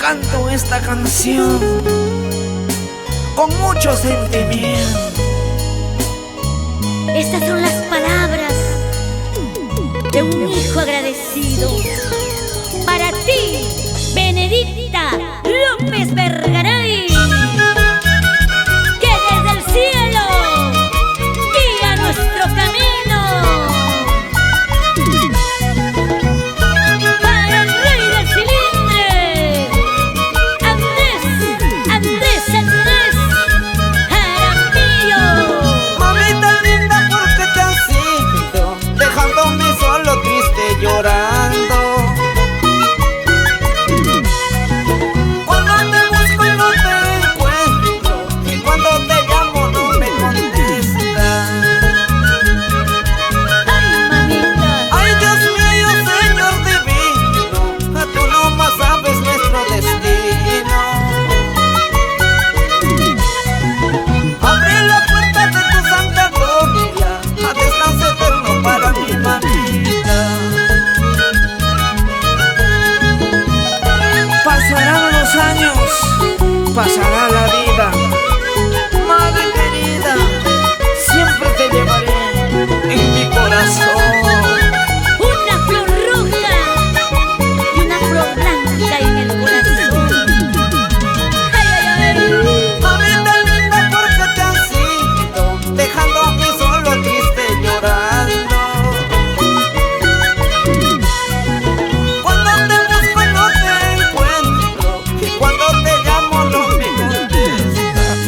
canto esta canción con mucho sentimiento. Estas son las palabras de un hijo agradecido. Para ti, Benedicta López Vergaray, que desde el cielo guía nuestro camino. Para el rey del cilindre, Andrés Jaramillo. Mamita linda, ¿por qué te has ido? Dejándome solo, triste, llorando. Cuando te busco y no te encuentro, y cuando te llamo no me contestas. Ay, mamita. Ay, Dios mío, Señor divino, tú nomás sabes nuestro destino. Abre la puerta de tu santa gloria, a descanso eterno para mi mamita. Pasarán los años, pasará la vida, madre querida, siempre te llevaré en mi corazón. Una flor roja y una flor blanca en el corazón. Ay, ay, ay. Mamita linda, ¿por qué te has ido? Dejándome solo, triste, llorando. Cuando te busco y no te encuentro, y cuando te llamo no me contestas.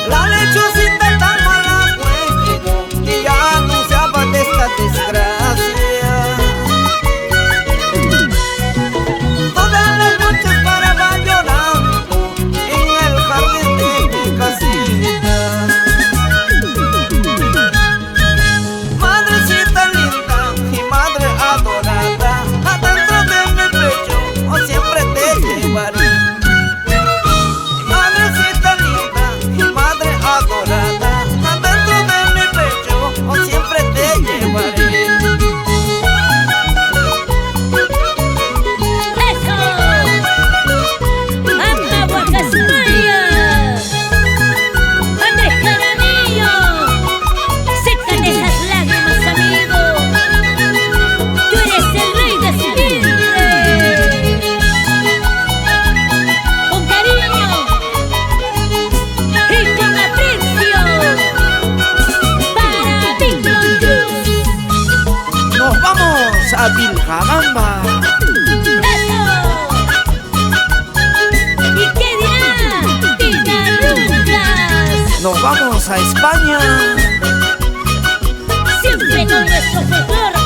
La lechucita tan mala fue que ya anunciaba de esta desgracia. Todas las noches paraba llorando en el jardín de mi casita. Madrecita linda y madre adorada, adentro de mi pecho oh, siempre te llevaré. Madrecita linda y madre adorada, adentro de mi pecho oh, siempre te llevaré. ¡Eso! ¡Anda, Guacasmaya! ¡Andrés Jaramillo! ¡Sécate esas lágrimas, amigo! ¡Tú eres el rey de cilindre! Con cariño y con aprecio para Víctor Cruz. Nos vamos a Vilcabamba. ¡Eso! ¿Y qué dirá Tina Lucas? Nos vamos a España. Siempre con nuestro folclore.